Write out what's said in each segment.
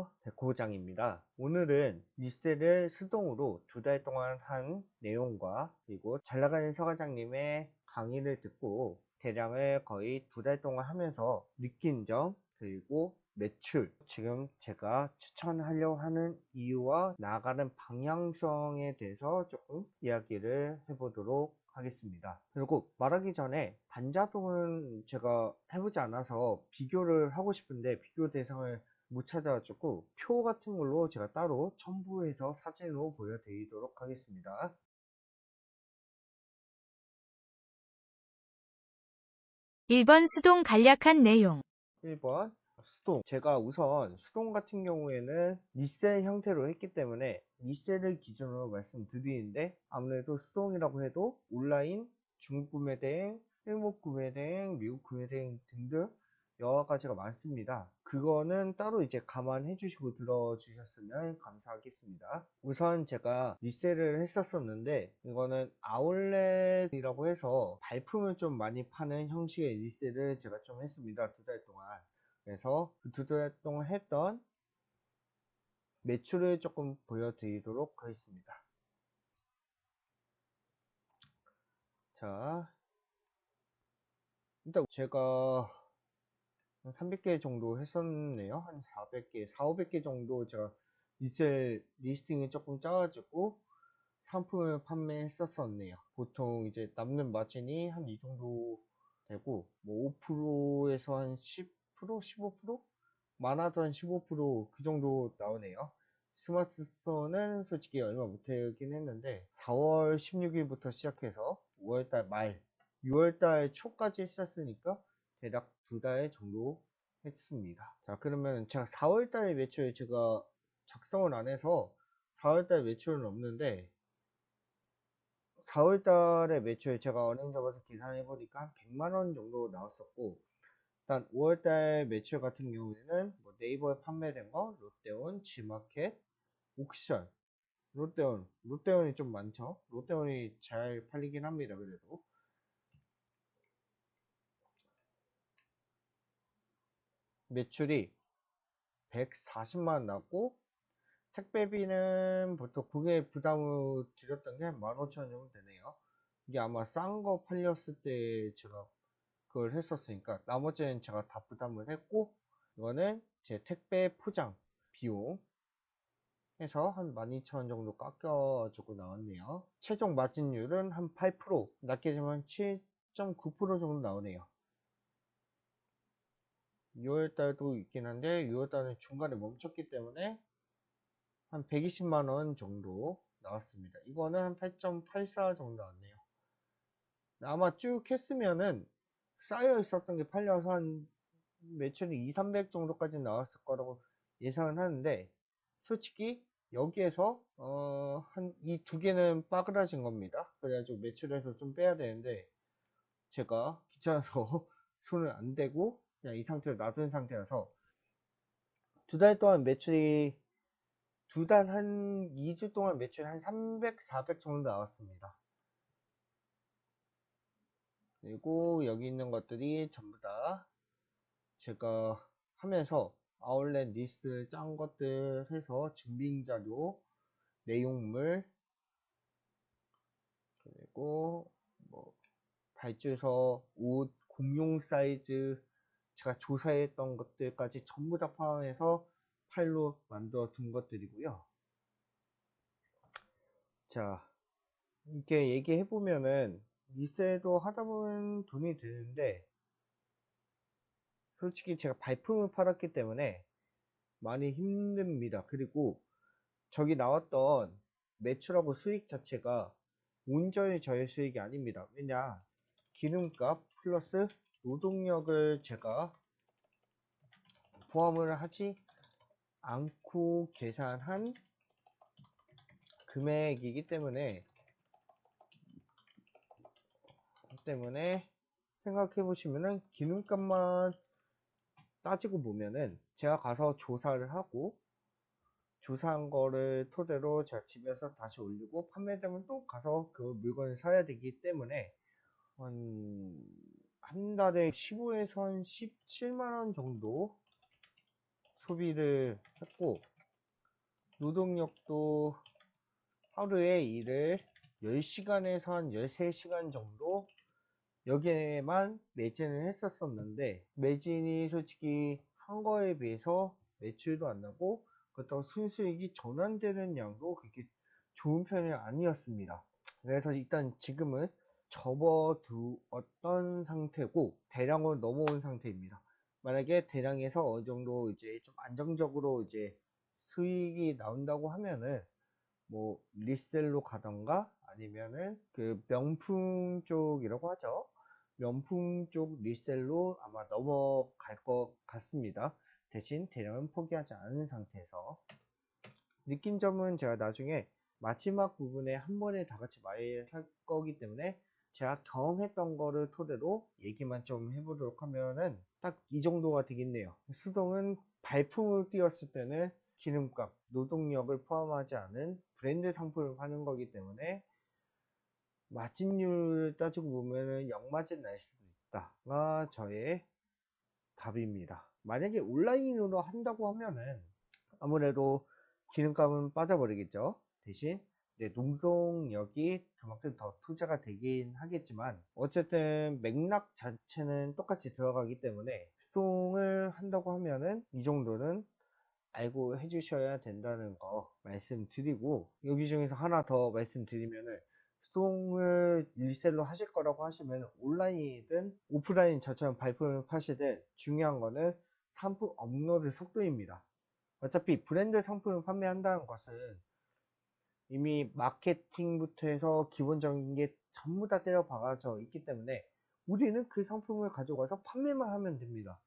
안녕하세요, 백호장입니다. 오늘은 리셀을 수동으로 2달 동안 한 내용과 그리고 잘나가는 서과장님의 강의를 듣고 대량을 거의 2달 동안 하면서 느낀 점 그리고 매출, 지금 제가 추천하려고 하는 이유와 나아가는 방향성에 대해서 조금 이야기를 해보도록 하겠습니다. 그리고 말하기 전에 반자동은 제가 해보지 않아서 비교를 하고 싶은데 비교 대상을 못 찾아가지고 표 같은 걸로 제가 따로 첨부해서 사진으로 보여드리도록 하겠습니다. 1번 수동 간략한 내용. 1번 수동. 제가 우선 수동 같은 경우에는 리셀 형태로 했기 때문에 리셀을 기준으로 말씀드리는데, 아무래도 수동이라고 해도 온라인 중구매 대행, 일목 구매 대행, 미국 구매 대행 등등 여러 가지가 많습니다. 그거는 따로 이제 감안해 주시고 들어주셨으면 감사하겠습니다. 우선 제가 리셀을 했었었는데, 이거는 아울렛이라고 해서 발품을 좀 많이 파는 형식의 리셀을 제가 좀 했습니다. 2달 동안. 그래서 그 2달 동안 했던 매출을 조금 보여드리도록 하겠습니다. 자, 일단 제가 한 300개 정도 했었네요. 한 400개, 4, 500개 정도 제가 리셀 리스팅을 조금 짜가지고 상품을 판매했었었네요. 보통 이제 남는 마진이 한 이 정도 되고, 뭐 5%에서 한 10%, 15%? 많아도 한 15%그 정도 나오네요. 스마트 스토어는 솔직히 얼마 못하긴 했는데 4월 16일부터 시작해서 5월달 말, 6월달 초까지 했었으니까 대략 2달 정도 했습니다. 자, 그러면 제가 4월달 매출 제가 작성을 안 해서 4월달 매출은 없는데, 4월달에 매출 제가 은행 잡아서 계산해 보니까 한 100만원 정도 나왔었고, 일단 5월달 매출 같은 경우에는 뭐 네이버에 판매된 거, 롯데온, 지마켓, 옥션, 롯데온이 좀 많죠. 롯데온이 잘 팔리긴 합니다. 그래도 매출이 140만 났고, 택배비는 보통 고객 부담을 드렸던 게 15,000원 정도 되네요. 이게 아마 싼 거 팔렸을 때 제가 그걸 했었으니까 나머지는 제가 다 부담을 했고, 이거는 제 택배 포장 비용 해서 한 12,000원 정도 깎여주고 나왔네요. 최종 마진율은 한 8%, 낮게지만 7.9% 정도 나오네요. 6월달도 있긴 한데 6월달은 중간에 멈췄기 때문에 한 120만원 정도 나왔습니다. 이거는 한 8.84 정도 나왔네요. 아마 쭉 했으면은 쌓여 있었던 게 팔려서 한 매출이 2, 300 정도까지 나왔을 거라고 예상은 하는데, 솔직히 여기에서 한 이 두 개는 빠그라진 겁니다. 그래가지고 매출에서 좀 빼야 되는데 제가 귀찮아서 손을 안 대고 그냥 이 상태로 놔둔 상태라서 2달 동안 매출이 2달 한 2주 동안 매출이 한 300, 400 정도 나왔습니다. 그리고 여기 있는 것들이 전부 다 제가 하면서 아울렛 리스트 짠 것들 해서 증빙자료, 내용물, 그리고 뭐 발주서, 옷, 공용 사이즈, 제가 조사했던 것들까지 전부 다 포함해서 파일로 만들어 둔 것들이고요. 자, 이렇게 얘기해 보면은 리셀도 하다 보면 돈이 드는데, 솔직히 제가 발품을 팔았기 때문에 많이 힘듭니다. 그리고 저기 나왔던 매출하고 수익 자체가 온전히 저의 수익이 아닙니다. 왜냐, 기름값 플러스 노동력을 제가 포함을 하지 않고 계산한 금액이기 때문에 생각해 보시면은 기름값만 따지고 보면은 제가 가서 조사를 하고 조사한 거를 토대로 제가 집에서 다시 올리고 판매되면 또 가서 그 물건을 사야 되기 때문에 한 달에 15에서 한 17만원 정도 소비를 했고, 노동력도 하루에 일을 10시간에서 한 13시간 정도 여기에만 매진을 했었었는데, 매진이 솔직히 한 거에 비해서 매출도 안 나고 그렇다고 순수익이 전환되는 양도 그렇게 좋은 편이 아니었습니다. 그래서 일단 지금은 접어두었던 상태고 대량으로 넘어온 상태입니다. 만약에 대량에서 어느 정도 이제 좀 안정적으로 이제 수익이 나온다고 하면은 뭐 리셀로 가던가 아니면은 그 명품 쪽이라고 하죠. 명품 쪽 리셀로 아마 넘어갈 것 같습니다. 대신 대량은 포기하지 않은 상태에서. 느낀 점은 제가 나중에 마지막 부분에 한 번에 다 같이 말할 거기 때문에 제가 경험했던 거를 토대로 얘기만 좀 해보도록 하면은 딱 이 정도가 되겠네요. 수동은 발품을 띄웠을 때는 기름값, 노동력을 포함하지 않은 브랜드 상품을 파는 거기 때문에 마진율 따지고 보면은 역마진 날 수도 있다가 저의 답입니다. 만약에 온라인으로 한다고 하면은 아무래도 기름값은 빠져버리겠죠. 대신 노동력이 그만큼 더 투자가 되긴 하겠지만 어쨌든 맥락 자체는 똑같이 들어가기 때문에 수동을 한다고 하면은 이 정도는 알고 해주셔야 된다는 거 말씀드리고, 여기 중에서 하나 더 말씀드리면은 수동을 리셀로 하실 거라고 하시면 온라인이든 오프라인 저처럼 발품을 파시든 중요한 거는 상품 업로드 속도입니다. 어차피 브랜드 상품을 판매한다는 것은 이미 마케팅부터 해서 기본적인 게 전부 다 때려 박아져 있기 때문에 우리는 그 상품을 가져가서 판매만 하면 됩니다.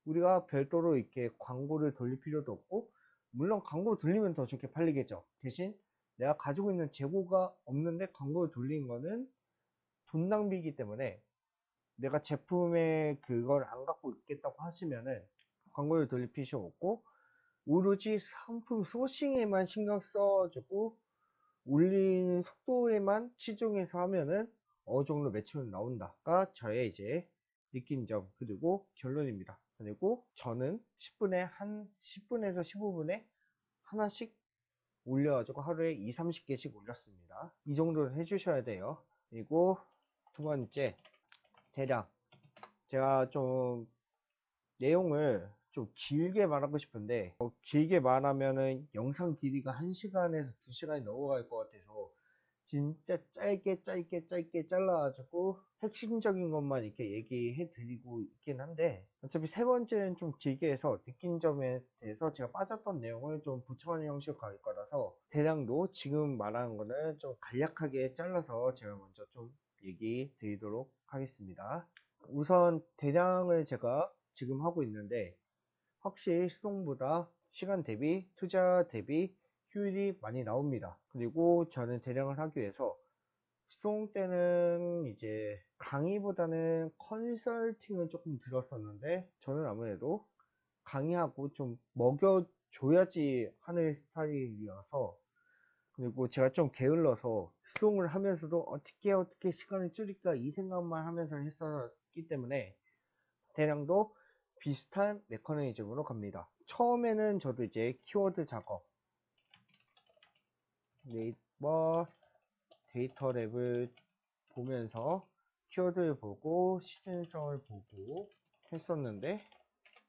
우리가 별도로 이렇게 광고를 돌릴 필요도 없고, 물론 광고 돌리면 더 좋게 팔리겠죠. 대신 내가 가지고 있는 재고가 없는데 광고를 돌리는 거는 돈 낭비이기 때문에 내가 제품에 그걸 안 갖고 있겠다고 하시면은 광고를 돌릴 필요 없고 오로지 상품 소싱에만 신경 써주고 올리는 속도에만 치중해서 하면은 어느 정도 매출은 나온다가 저의 이제 느낀 점 그리고 결론입니다. 그리고 저는 10분에서 15분에 하나씩 올려가지고 하루에 2, 30개씩 올렸습니다. 이 정도는 해주셔야 돼요. 그리고 두 번째, 대략 제가 좀 내용을 좀 길게 말하고 싶은데 길게 말하면은 영상 길이가 1시간에서 2시간이 넘어갈 것 같아서 진짜 짧게 잘라가지고 핵심적인 것만 이렇게 얘기해 드리고 있긴 한데, 어차피 세 번째는 좀 길게 해서 느낀 점에 대해서 제가 빠졌던 내용을 좀 붙여가는 형식으로 갈 거라서 대량도 지금 말하는 거는 좀 간략하게 잘라서 제가 먼저 좀 얘기 드리도록 하겠습니다. 우선 대량을 제가 지금 하고 있는데 확실히 수동보다 시간 대비 투자 대비 효율이 많이 나옵니다. 그리고 저는 대량을 하기 위해서 수동 때는 이제 강의보다는 컨설팅을 조금 들었었는데 저는 아무래도 강의하고 좀 먹여줘야지 하는 스타일이어서, 그리고 제가 좀 게을러서 수동을 하면서도 어떻게 시간을 줄일까 이 생각만 하면서 했었기 때문에 대량도 비슷한 메커니즘으로 갑니다. 처음에는 저도 이제 키워드 작업, 네이버 데이터 랩을 보면서 키워드를 보고 시즌성을 보고 했었는데,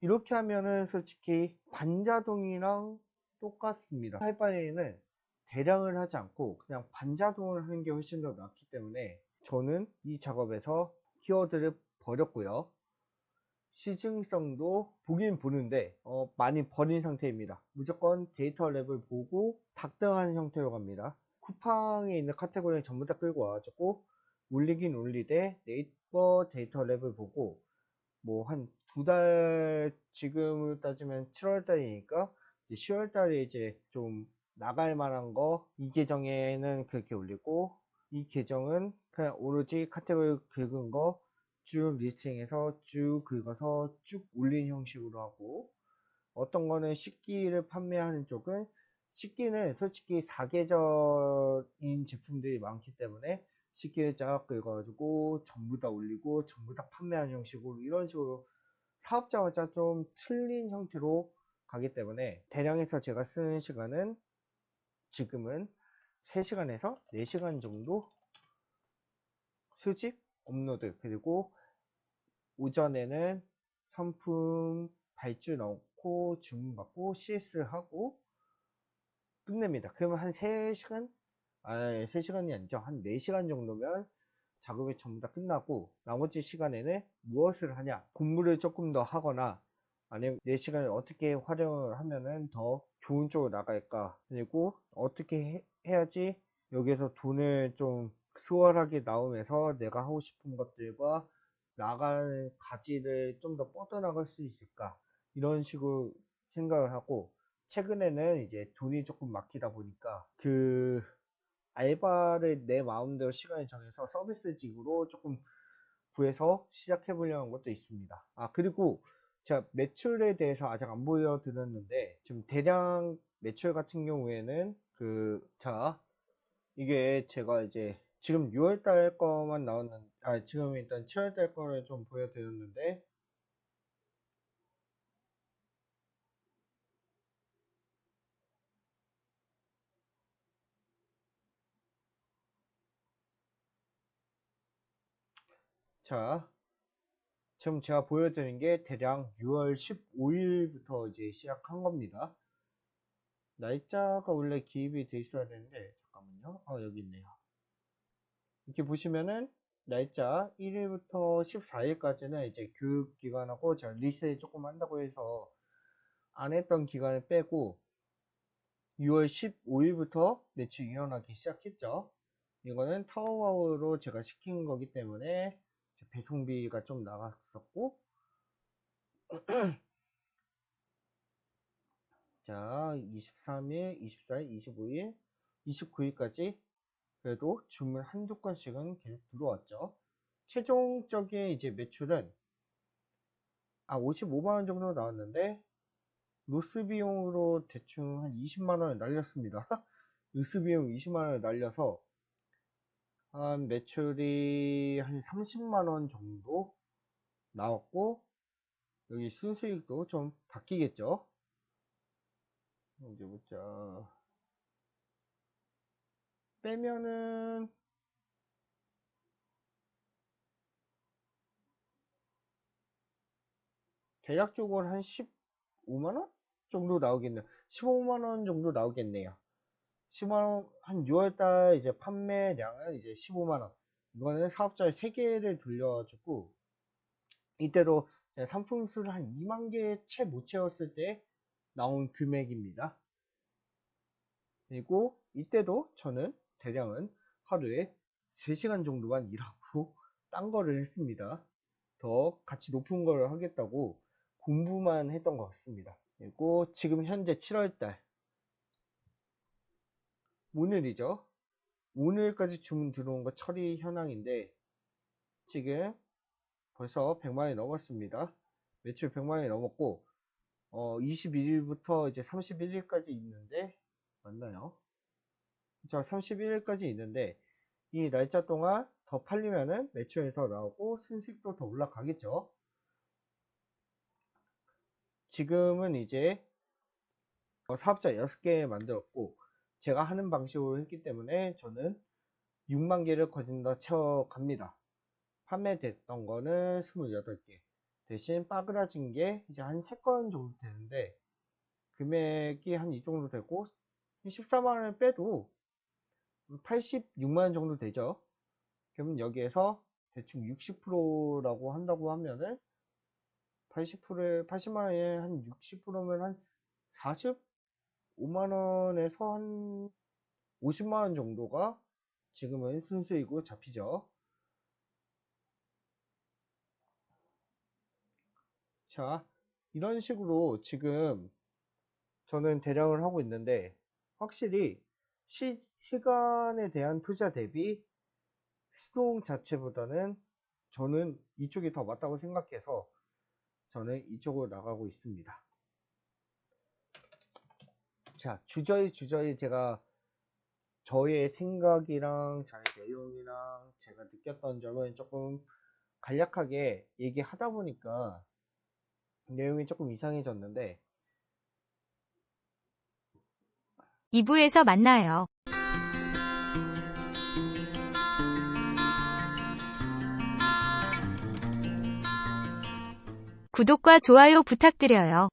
이렇게 하면은 솔직히 반자동이랑 똑같습니다. 할 바에는 대량을 하지 않고 그냥 반자동을 하는 게 훨씬 더 낫기 때문에 저는 이 작업에서 키워드를 버렸고요. 시중성도 보긴 보는데 많이 버린 상태입니다. 무조건 데이터 랩을 보고 작성하는 형태로 갑니다. 쿠팡에 있는 카테고리를 전부 다 끌고 와가지고 올리긴 올리되 네이버 데이터 랩을 보고 뭐 한 두 달, 지금으로 따지면 7월 달이니까 10월 달에 이제 좀 나갈 만한 거 이 계정에는 그렇게 올리고 이 계정은 그냥 오로지 카테고리 긁은 거 쭉 리스팅해서 쭉 긁어서 쭉 올린 형식으로 하고, 어떤 거는 식기를 판매하는 쪽은 식기는 솔직히 사계절인 제품들이 많기 때문에 식기를 쫙 긁어가지고 전부 다 올리고 전부 다 판매하는 형식으로, 이런 식으로 사업자마다 좀 틀린 형태로 가기 때문에 대량해서 제가 쓰는 시간은 지금은 3시간에서 4시간 정도 수집, 업로드, 그리고 오전에는 상품 발주 넣고 주문받고 CS 하고 끝냅니다. 그러면 한 3시간? 3시간이 아니죠. 한 4시간 정도면 작업이 전부 다 끝나고 나머지 시간에는 무엇을 하냐? 공부를 조금 더 하거나 아니면 4시간을 어떻게 활용을 하면은 더 좋은 쪽으로 나갈까? 그리고 어떻게 해야지 여기에서 돈을 좀 수월하게 나오면서 내가 하고 싶은 것들과 나갈 가지를 좀 더 뻗어나갈 수 있을까? 이런 식으로 생각을 하고 최근에는 이제 돈이 조금 막히다 보니까 그 알바를 내 마음대로 시간을 정해서 서비스직으로 조금 구해서 시작해 보려는 것도 있습니다. 그리고 제가 매출에 대해서 아직 안 보여드렸는데 좀 대량 매출 같은 경우에는 이게 제가 이제 지금 6월달 거만 지금 일단 7월달 거를 좀 보여드렸는데 자 지금 제가 보여드린 게 대략 6월 15일부터 이제 시작한 겁니다. 날짜가 원래 기입이 돼 있어야 되는데 잠깐만요. 여기 있네요. 이렇게 보시면은 날짜 1일부터 14일까지는 이제 교육 기간하고 제가 리셋 조금 한다고 해서 안 했던 기간을 빼고 6월 15일부터 매출 일어나기 시작했죠. 이거는 타오바오로 제가 시킨 거기 때문에 배송비가 좀 나갔었고 자 23일, 24일, 25일, 29일까지 그래도 주문 한두 건씩은 계속 들어왔죠. 최종적인 이제 매출은 55만원 정도 나왔는데 로스 비용으로 대충 한 20만원을 날렸습니다. 로스 비용 20만원을 날려서 한 매출이 한 30만원 정도 나왔고 여기 순수익도 좀 바뀌겠죠. 이제 보자. 빼면은 대략적으로 한 15만원 정도 나오겠네요. 15만원 정도 나오겠네요. 15만원, 한 6월달 이제 판매량은 이제 15만원. 이거는 사업자에 3개를 돌려주고, 이때도 상품 수를 한 2만 개 채 못 채웠을 때 나온 금액입니다. 그리고 이때도 저는 대량은 하루에 3시간 정도만 일하고 딴 거를 했습니다. 더 가치 높은 걸 하겠다고 공부만 했던 것 같습니다. 그리고 지금 현재 7월달 오늘이죠. 오늘까지 주문 들어온 거 처리 현황인데 지금 벌써 100만원이 넘었습니다. 매출 100만원이 넘었고 21일부터 이제 31일까지 있는데 맞나요? 자 31일까지 있는데 이 날짜 동안 더 팔리면은 매출이 더 나오고 순수익도 더 올라가겠죠. 지금은 이제 사업자 6개 만들었고 제가 하는 방식으로 했기 때문에 저는 6만 개를 거진 다 채워갑니다. 판매됐던 거는 28개 대신 빠그라진 게 이제 한 3건 정도 되는데 금액이 한 이 정도 되고 14만원을 빼도 86만원 정도 되죠. 그러면 여기에서 대충 60%라고 한다고 하면은 80만원에 한 60%면 한 45만원에서 한 50만원 정도가 지금은 순수익으로 잡히죠. 자, 이런 식으로 지금 저는 대략을 하고 있는데 확실히 시간에 대한 투자 대비 수동 자체보다는 저는 이쪽이 더 맞다고 생각해서 저는 이쪽으로 나가고 있습니다. 자, 주저리 제가 저의 생각이랑 저의 내용이랑 제가 느꼈던 점은 조금 간략하게 얘기하다 보니까 내용이 조금 이상해졌는데 2부에서 만나요. 구독과 좋아요 부탁드려요.